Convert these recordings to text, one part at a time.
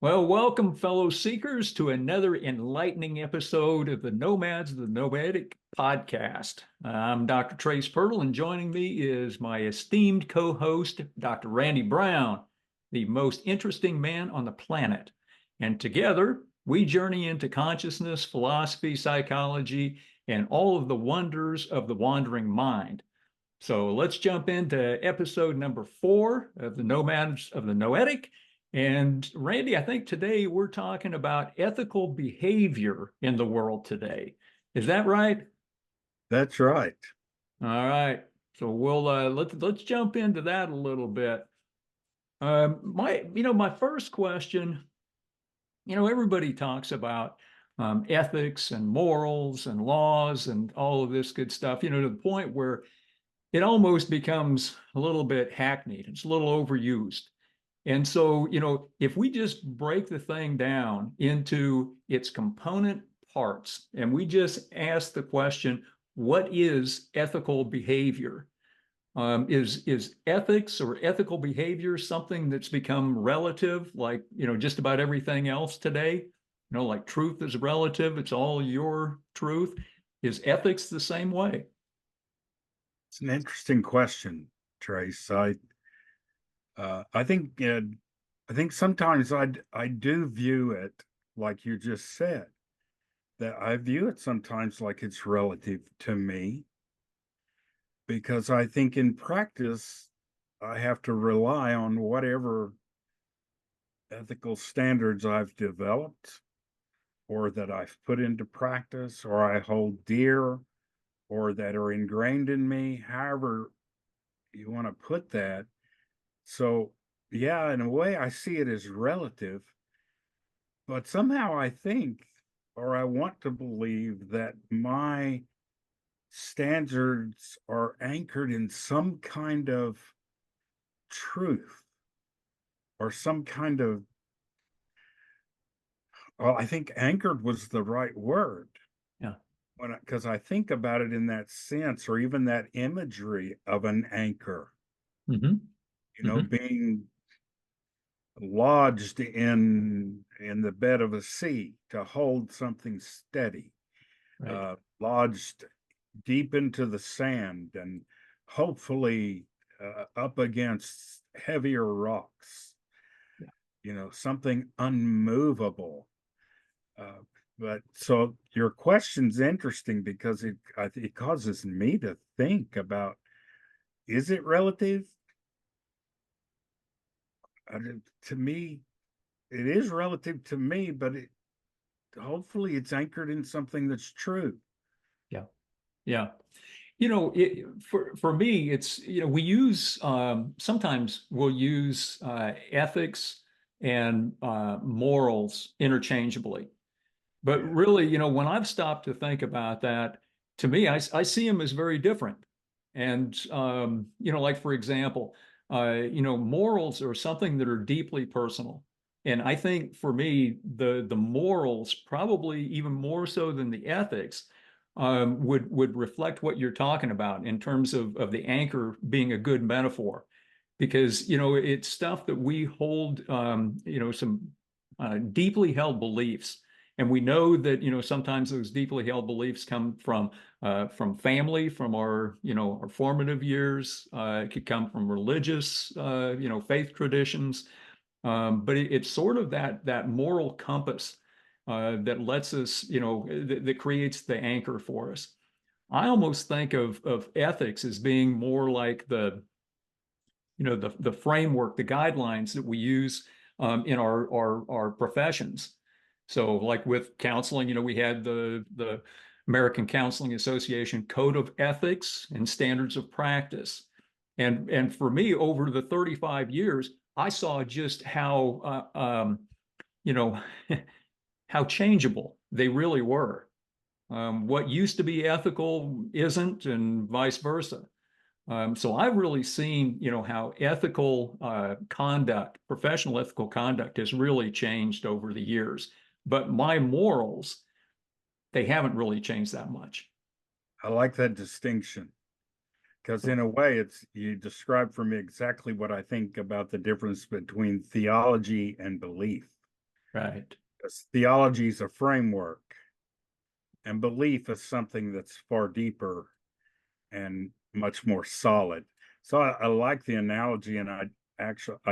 Well, welcome, fellow seekers, to another enlightening episode of the Nomads, the Noetic podcast. I'm Dr. Trace Pirtle, and joining me is my esteemed co host, Dr. Randy Brown, the most interesting man on the planet. And together, we journey into consciousness, philosophy, psychology, and all of the wonders of the wandering mind. So let's jump into episode number 4 of the Nomads of the Noetic. And Randy, I think today we're talking about ethical behavior in the world today. Is that right? That's right. All right. So we'll let's jump into that a little bit. My first question, everybody talks about ethics and morals and laws and all of this good stuff, to the point where it almost becomes a little bit hackneyed. It's a little overused. And so, if we just break the thing down into its component parts and we just ask the question, what is ethical behavior? Is ethics or ethical behavior something that's become relative, like, just about everything else today? Like truth is relative, it's all your truth. Is ethics the same way? It's an interesting question, Trace. I think sometimes I do view it like you just said, that I view it sometimes like it's relative to me, because I think in practice I have to rely on whatever ethical standards I've developed or that I've put into practice or I hold dear or that are ingrained in me, however you want to put that. So, yeah, in a way, I see it as relative, but somehow I think, or I want to believe, that my standards are anchored in some kind of truth or some kind of, well, I think anchored was the right word. Yeah. Because I think about it in that sense, or even that imagery of an anchor, Hmm. Hmm. being lodged in the bed of a sea to hold something steady, Right. lodged deep into the sand and hopefully up against heavier rocks, Yeah. something unmovable. uh, but so your question's interesting because it causes me to think about, is it relative? To me, it is relative to me, but hopefully it's anchored in something that's true. Yeah. Yeah. For me, it's, we use, sometimes we'll use ethics and morals interchangeably. But Yeah. really, when I've stopped to think about that, to me, I see them as very different. And, like, for example, morals are something that are deeply personal. And I think for me, the morals, probably even more so than the ethics, would reflect what you're talking about in terms of the anchor being a good metaphor. Because, it's stuff that we hold, some deeply held beliefs. And we know that, sometimes those deeply held beliefs come from family, from our formative years. It could come from religious, faith traditions. But it's sort of that moral compass that lets us, that creates the anchor for us. I almost think of ethics as being more like the framework, the guidelines that we use in our professions. So, like with counseling, we had the American Counseling Association Code of Ethics and Standards of Practice. And for me, over the 35 years, I saw just how you know how changeable they really were. What used to be ethical isn't, and vice versa. So I've really seen, how ethical conduct, professional ethical conduct has really changed over the years. But my morals, they haven't really changed that much. I like that distinction because, in a way, it's you described for me exactly what I think about the difference between theology and belief. Right. Because theology is a framework, and belief is something that's far deeper and much more solid. So I like the analogy, and I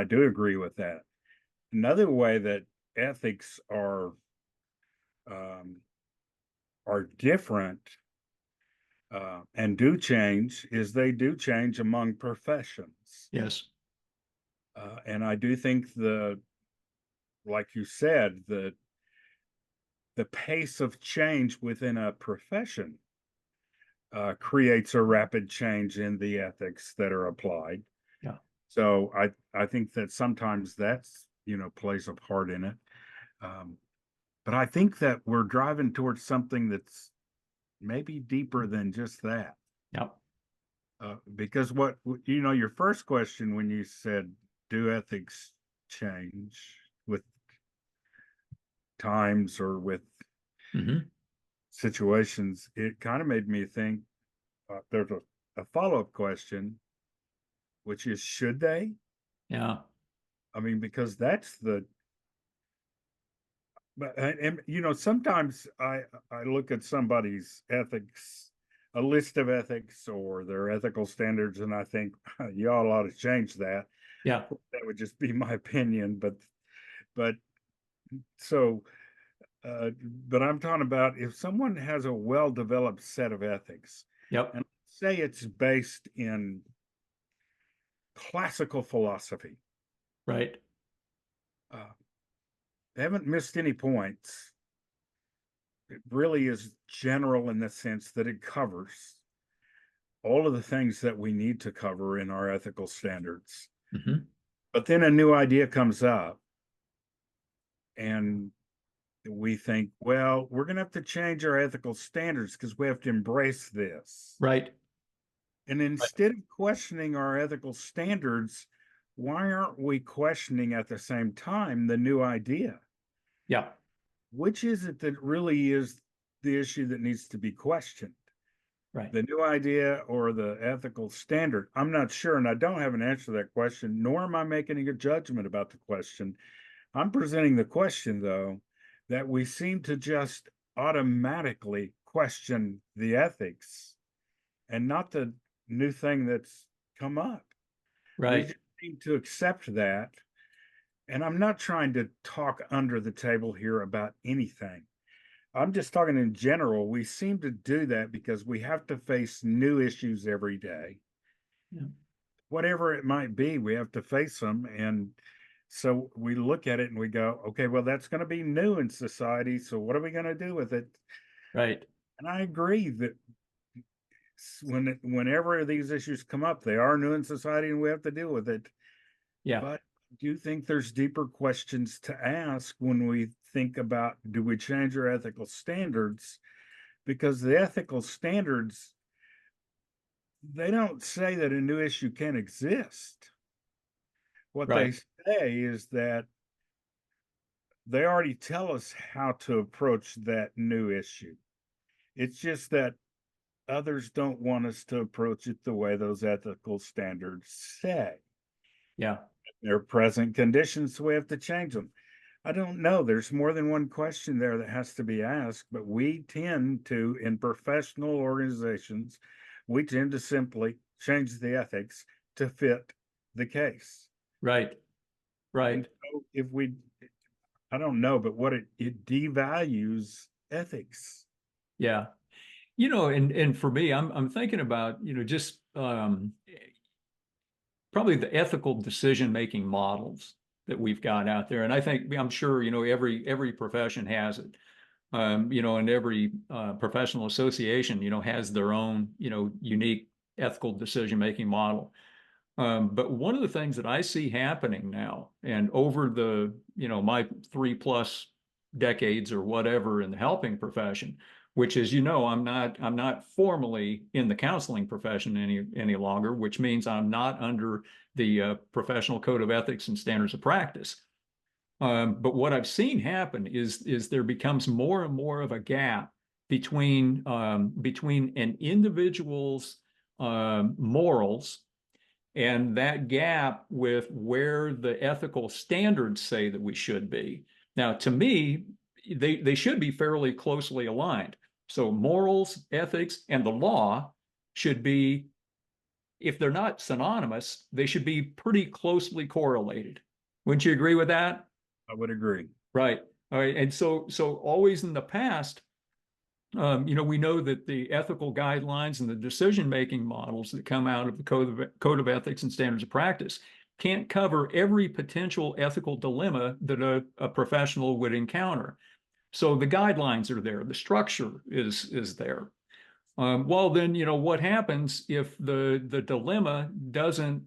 do agree with that. Another way that ethics um, are different and do change is they do change among professions. Yes. And I do think like you said, the pace of change within a profession creates a rapid change in the ethics that are applied. Yeah. So I think that sometimes that's plays a part in it. Um, but I think that we're driving towards something that's maybe deeper than just that. Yeah. Because your first question when you said, do ethics change with times or with Hmm. situations, it kind of made me think there's a follow-up question, which is, should they? Yeah. I mean, because that's but sometimes I look at somebody's ethics, a list of ethics or their ethical standards, and I think y'all ought to change that. Yeah. That would just be my opinion, but so but I'm talking about if someone has a well-developed set of ethics, Yep. and say it's based in classical philosophy, Right. uh, they haven't missed any points. It really is general in the sense that it covers all of the things that we need to cover in our ethical standards. Hmm. But then a new idea comes up, and we think, well, we're going to have to change our ethical standards because we have to embrace this. Right. And Right. instead of questioning our ethical standards, why aren't we questioning at the same time the new idea? Yeah. Which is it that really is the issue that needs to be questioned? Right. The new idea or the ethical standard? I'm not sure, and I don't have an answer to that question, nor am I making a judgment about the question. I'm presenting the question, though, that we seem to just automatically question the ethics and not the new thing that's come up. We Right. just seem to accept that. And I'm not trying to talk under the table here about anything. I'm just talking in general. We seem to do that because we have to face new issues every day. Yeah. Whatever it might be, we have to face them. And so we look at it and we go, okay, well, that's going to be new in society. So what are we going to do with it? Right. And I agree that whenever these issues come up, they are new in society and we have to deal with it. Yeah. But do you think there's deeper questions to ask when we think about, do we change our ethical standards? Because the ethical standards, they don't say that a new issue can't exist. What Right. they say is that they already tell us how to approach that new issue. It's just that others don't want us to approach it the way those ethical standards say. Yeah. There are present conditions, so we have to change them. I don't know. There's more than one question there that has to be asked, but we tend to, in professional organizations, we tend to simply change the ethics to fit the case. Right. And Right. so I don't know, but it devalues ethics. Yeah. And for me, I'm thinking about, just probably the ethical decision-making models that we've got out there. And I'm sure, every profession has it. And every professional association, has their own, unique ethical decision-making model. But one of the things that I see happening now, and over my 3+ decades or whatever in the helping profession, which is, I'm not formally in the counseling profession any longer, which means I'm not under the professional code of ethics and standards of practice. But what I've seen happen is there becomes more and more of a gap between an individual's morals and that gap with where the ethical standards say that we should be. Now, to me, they should be fairly closely aligned. So morals, ethics, and the law should be, if they're not synonymous, they should be pretty closely correlated. Wouldn't you agree with that? I would agree. Right. All right. And so always in the past, we know that the ethical guidelines and the decision-making models that come out of the Code of Ethics and Standards of Practice can't cover every potential ethical dilemma that a professional would encounter. So the guidelines are there, the structure is there. Well, then, what happens if the dilemma doesn't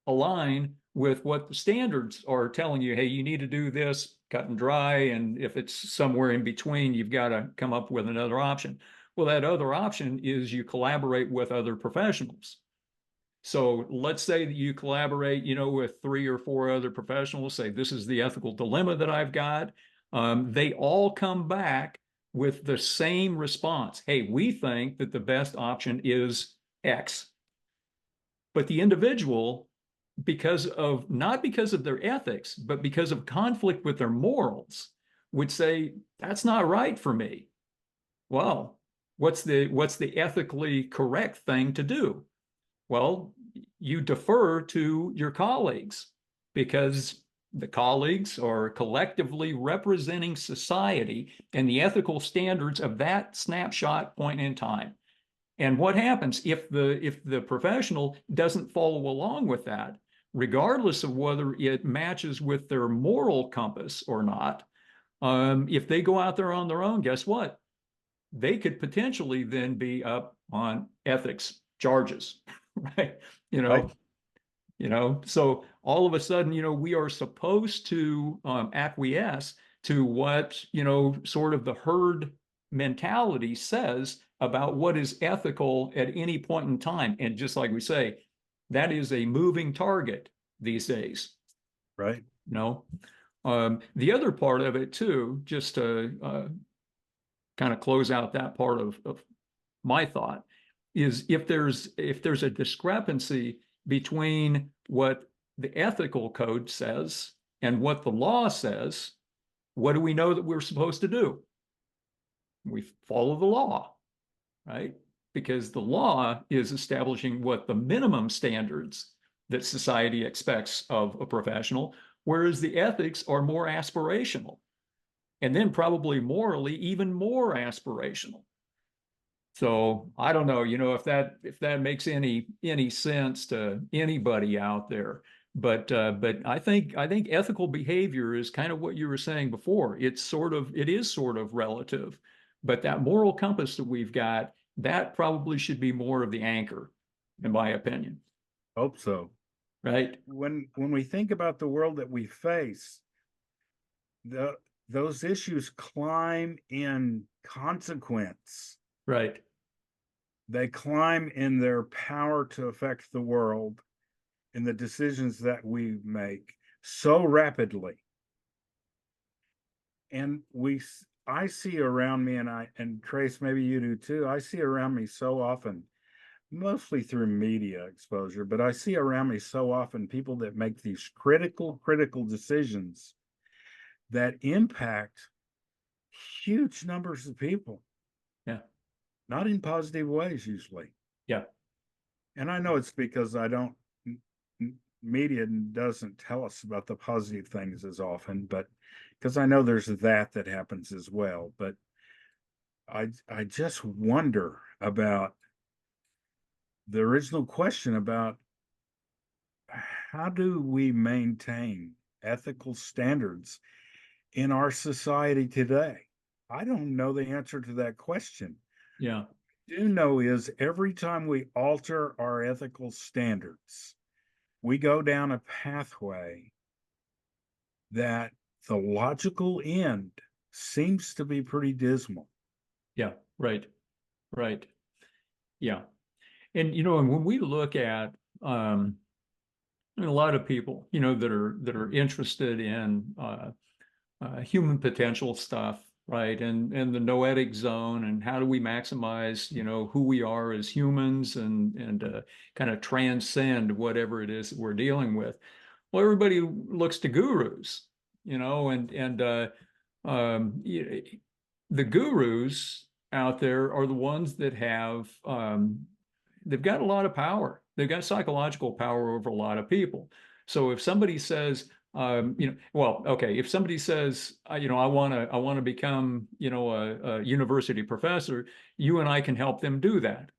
align with what the standards are telling you? Hey, you need to do this, cut and dry, and if it's somewhere in between, you've got to come up with another option. Well, that other option is you collaborate with other professionals. So let's say that you collaborate, with 3 or 4 other professionals, say, this is the ethical dilemma that I've got. They all come back with the same response. Hey, we think that the best option is X. But the individual, not because of their ethics, but because of conflict with their morals, would say, that's not right for me. Well, what's the ethically correct thing to do? Well, you defer to your colleagues because the colleagues are collectively representing society and the ethical standards of that snapshot point in time. And what happens if the professional doesn't follow along with that, regardless of whether it matches with their moral compass or not? If they go out there on their own, guess what? They could potentially then be up on ethics charges, right? You Right. know, so all of a sudden, we are supposed to acquiesce to what, sort of the herd mentality says about what is ethical at any point in time. And just like we say, that is a moving target these days. Right. The other part of it too, just to kind of close out that part of my thought, is if there's a discrepancy between what the ethical code says and what the law says, what do we know that we're supposed to do? We follow the law, right? Because the law is establishing what the minimum standards that society expects of a professional, whereas the ethics are more aspirational, and then probably morally even more aspirational. So I don't know, if that makes any sense to anybody out there. But I think ethical behavior is kind of what you were saying before. It is sort of relative, but that moral compass that we've got, that probably should be more of the anchor, in my opinion. Hope so. Right? When we think about the world that we face, the those issues climb in consequence. Right. They climb in their power to affect the world and the decisions that we make so rapidly. And I see around me, and Trace, maybe you do too. I see around me so often, mostly through media exposure, but I see around me so often people that make these critical decisions that impact huge numbers of people, Yeah. not in positive ways usually. Yeah. And I know it's because I don't, media doesn't tell us about the positive things as often, but because I know there's that happens as well. But I just wonder about the original question about how do we maintain ethical standards in our society today? I don't know the answer to that question. Yeah. Do know is every time we alter our ethical standards, we go down a pathway that the logical end seems to be pretty dismal. Yeah. Right. Right. Yeah. And when we look at a lot of people, that are interested in human potential stuff, right? And the noetic zone, and how do we maximize, who we are as humans, and kind of transcend whatever it is that we're dealing with. Well, everybody looks to gurus, the gurus out there are the ones that have they've got a lot of power. They've got psychological power over a lot of people. So if somebody says, well, okay, if somebody says, I want to become, a university professor, you and I can help them do that.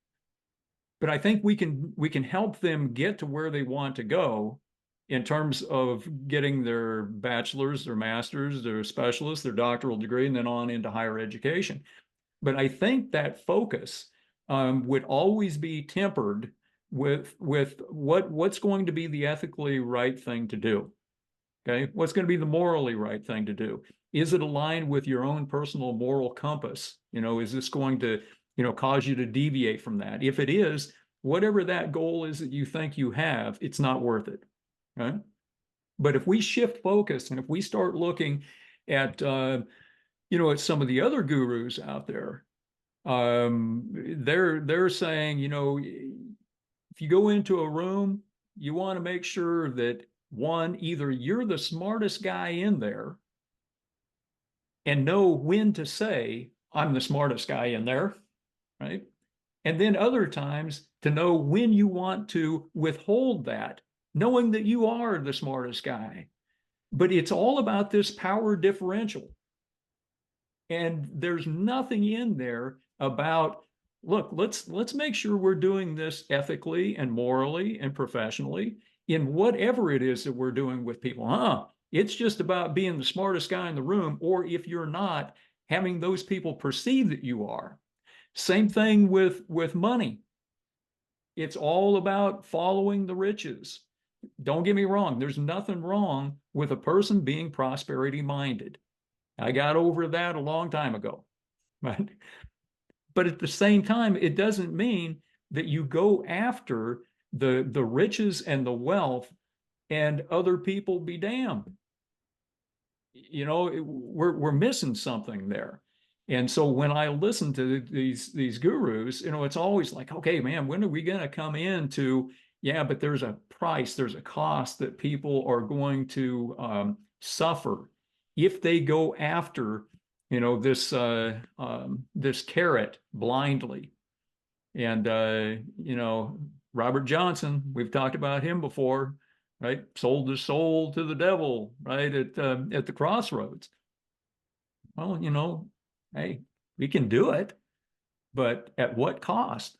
But I think we can help them get to where they want to go in terms of getting their bachelor's, their master's, their specialist, their doctoral degree, and then on into higher education. But I think that focus would always be tempered with what's going to be the ethically right thing to do. Okay, what's going to be the morally right thing to do? Is it aligned with your own personal moral compass? Is this going to, cause you to deviate from that? If it is, whatever that goal is that you think you have, it's not worth it. Right? But if we shift focus and if we start looking at, at some of the other gurus out there, they're saying, if you go into a room, you want to make sure that one, either you're the smartest guy in there and know when to say, I'm the smartest guy in there, right? And then other times to know when you want to withhold that, knowing that you are the smartest guy. But it's all about this power differential. And there's nothing in there about, look, let's make sure we're doing this ethically and morally and professionally in whatever it is that we're doing with people. It's just about being the smartest guy in the room, or if you're not, having those people perceive that you are. Same thing with money. It's all about following the riches. Don't get me wrong, there's nothing wrong with a person being prosperity minded. I got over that a long time ago. Right? But at the same time, it doesn't mean that you go after the riches and the wealth and other people be damned. We're missing something there. And so when I listen to these gurus, it's always like, okay, man, when are we going to come into, yeah, but there's a price, there's a cost that people are going to suffer if they go after, this carrot blindly. And Robert Johnson, we've talked about him before, right? Sold his soul to the devil, right? At the crossroads. Well, hey, we can do it, but at what cost?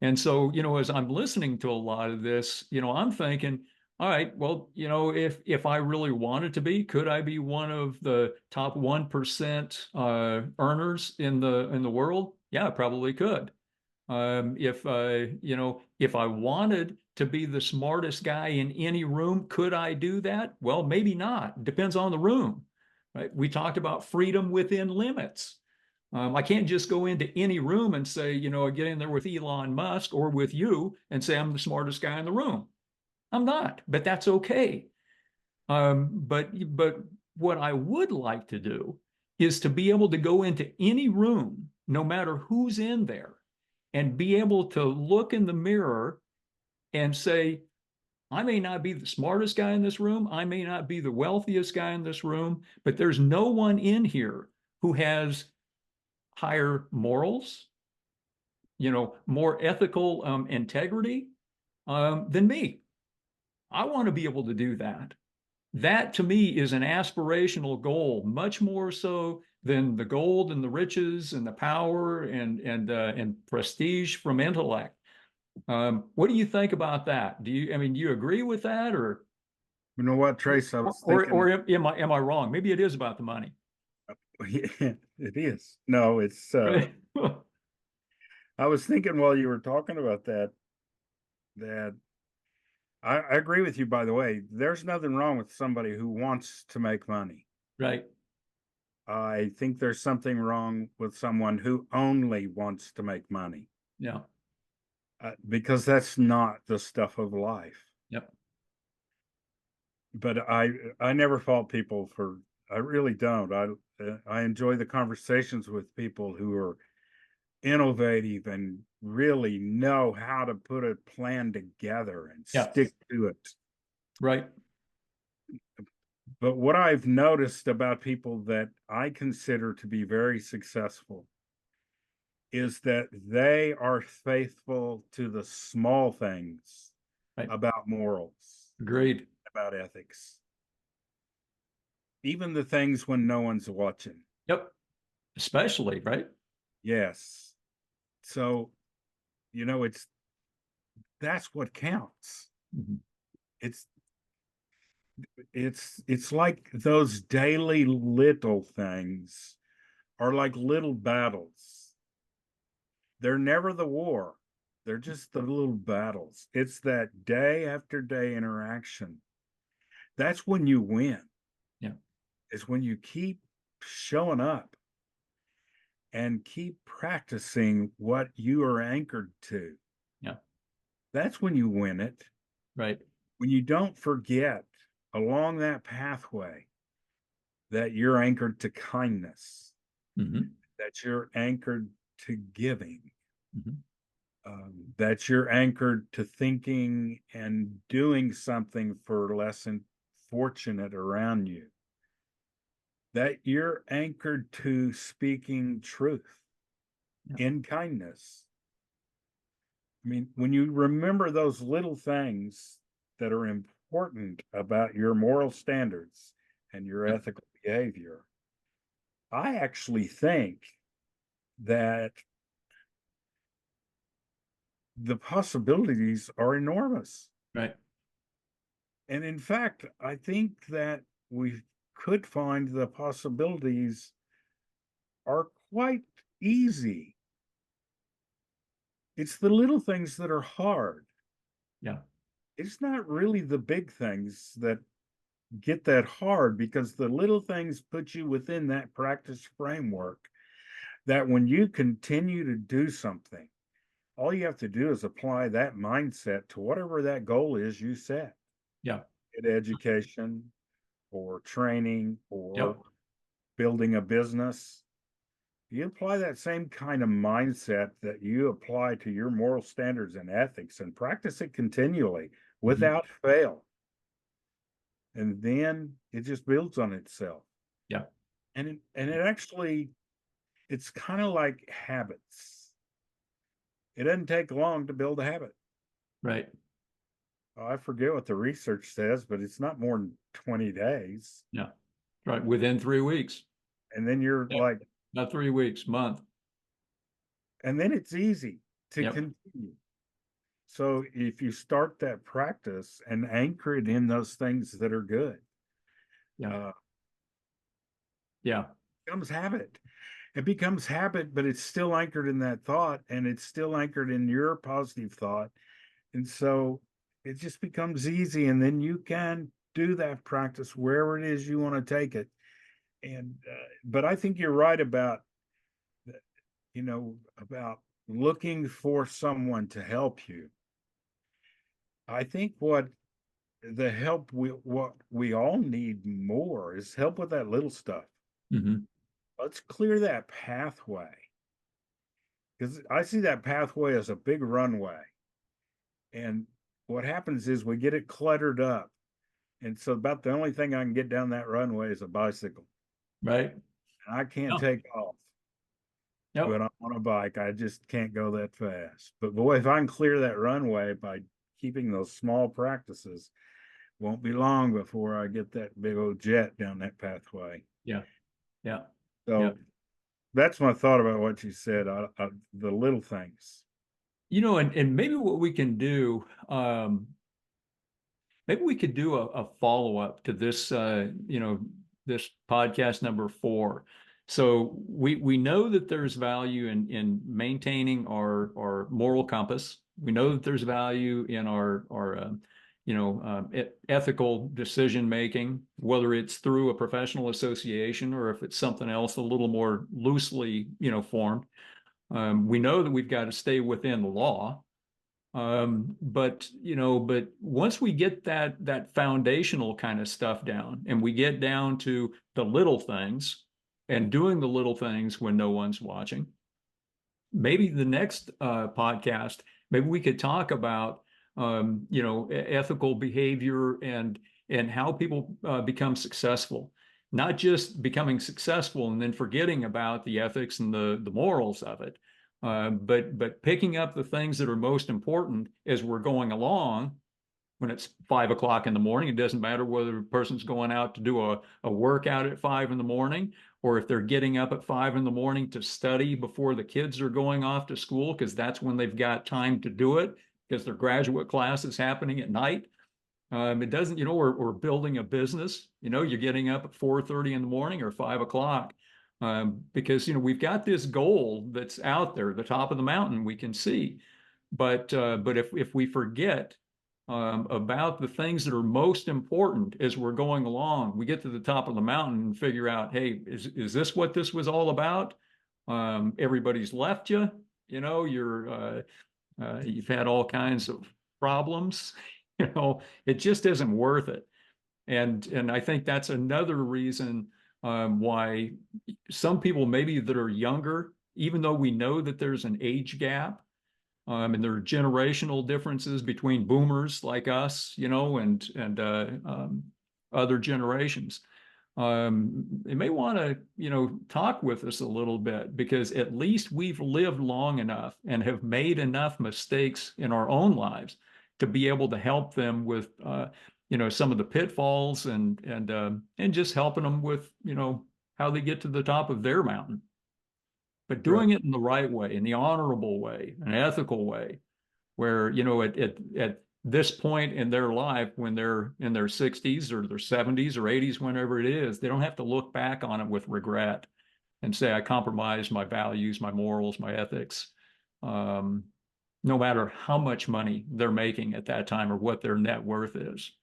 And so, as I'm listening to a lot of this, I'm thinking, all right, well, if I really wanted to be, could I be one of the top 1% earners in the world? Yeah, I probably could. If I wanted to be the smartest guy in any room, could I do that? Well, maybe not. Depends on the room, right? We talked about freedom within limits. I can't just go into any room and say, I get in there with Elon Musk or with you and say I'm the smartest guy in the room. I'm not, but that's okay. But what I would like to do is to be able to go into any room, no matter who's in there, and be able to look in the mirror and say, I may not be the smartest guy in this room. I may not be the wealthiest guy in this room, but there's no one in here who has higher morals, more ethical integrity than me. I want to be able to do that. That to me is an aspirational goal, much more so than the gold and the riches and the power and prestige from intellect. What do you think about that? Do you agree with that, You know what, Trace? I was or thinking, am I wrong? Maybe it is about the money. yeah, it is. No, it's, Right. I was thinking while you were talking about that I agree with you, by the way. There's nothing wrong with somebody who wants to make money. Right. I think there's something wrong with someone who only wants to make money, Yeah. because that's not the stuff of life. Yep. But I never fault people for. I really don't. I enjoy the conversations with people who are innovative and really know how to put a plan together and Yeah. stick to it. Right. But what I've noticed about people that I consider to be very successful is that they are faithful to the small things Right. about morals, Agreed. about ethics, even the things when no one's watching. Yep. Especially, right? Yes. So, it's that's what counts. Mhm. It's it's like those daily little things are like little battles. They're never the war. They're just the little battles. It's that day after day interaction. That's when you win. Yeah. Is when you keep showing up and keep practicing what you are anchored to. Yeah. That's when you win it. Right. When you don't forget along that pathway that you're anchored to kindness, Hmm. that you're anchored to giving, Hmm. that you're anchored to thinking and doing something for less fortunate around you, that you're anchored to speaking truth Yeah. in kindness. I mean, when you remember those little things that are important about your moral standards and your Yeah. ethical behavior, I actually think that the possibilities are enormous. Right. And in fact, I think that we could find the possibilities are quite easy. It's the little things that are hard. Yeah. It's not really the big things that get that hard because the little things put you within that practice framework that when you continue to do something, all you have to do is apply that mindset to whatever that goal is you set Yeah. in education or training Yep. or building a business. You apply that same kind of mindset that you apply to your moral standards and ethics and practice it continually Hmm. without fail. And then it just builds on itself. Yeah. And it actually it's kind of like habits. It doesn't take long to build a habit. Right. I forget what the research says, but it's not more than 20 days. Yeah. Right. Within 3 weeks. And then you're Yep. like, Not 3 weeks, month. and then it's easy to Yep. continue. So if you start that practice and anchor it in those things that are good, Yeah. uh, Yeah. it becomes habit. It becomes habit, but it's still anchored in that thought and it's still anchored in your positive thought. And so it just becomes easy. And then you can do that practice wherever it is you want to take it. But I think you're right about, about looking for someone to help you. I think what we all need more is help with that little stuff. Hmm. Let's clear that pathway because I see that pathway as a big runway. And what happens is we get it cluttered up. And so about the only thing I can get down that runway is a bicycle. Right. And I can't Yeah. take off. Yep. When I'm on a bike, I just can't go that fast. But boy, if I can clear that runway by keeping those small practices, won't be long before I get that big old jet down that pathway. Yeah. Yeah. Yeah. So that's my thought about what you said. The little things. And maybe what we can do, maybe we could do a follow-up to this, this podcast number 4. So we know that there's value in maintaining our moral compass. We know that there's value in our ethical decision making, whether it's through a professional association or if it's something else a little more loosely, formed. We know that we've got to stay within the law. But once we get that foundational kind of stuff down and we get down to the little things and doing the little things when no one's watching, maybe the next podcast, maybe we could talk about ethical behavior and and how people become successful, not just becoming successful and then forgetting about the ethics and the morals of it, but picking up the things that are most important as we're going along. When it's 5 o'clock in the morning, it doesn't matter whether a person's going out to do a workout at 5 in the morning, or if they're getting up at 5 in the morning to study before the kids are going off to school, because that's when they've got time to do it, because their graduate class is happening at night. It doesn't, or building a business, you're getting up at 4:30 in the morning or 5 o'clock, because, we've got this goal that's out there, the top of the mountain we can see. But if we forget about the things that are most important as we're going along, we get to the top of the mountain and figure out, hey, is this what this was all about? Everybody's left you, you've had all kinds of problems. It just isn't worth it. And I think that's another reason why some people maybe that are younger, even though we know that there's an age gap, and there are generational differences between boomers like us, and other generations. They may want to, talk with us a little bit, because at least we've lived long enough and have made enough mistakes in our own lives to be able to help them with, some of the pitfalls, and just helping them with, how they get to the top of their mountain, but Right. doing it in the right way, in the honorable way, an ethical way, where, at this point in their life, when they're in their 60s or their 70s or 80s, whenever it is, they don't have to look back on it with regret and say, I compromised my values, my morals, my ethics, um, no matter how much money they're making at that time or what their net worth is.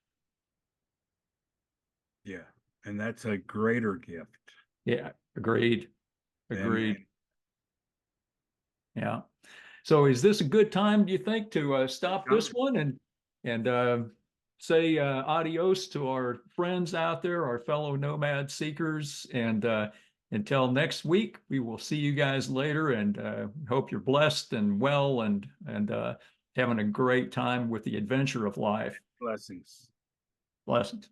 Yeah. And that's a greater gift. Yeah, agreed. And Agreed. Yeah. So is this a good time, do you think, to stop this time. one and say adios to our friends out there, our fellow nomad seekers, and until next week, we will see you guys later, and hope you're blessed and well, and having a great time with the adventure of life. Blessings. Blessings.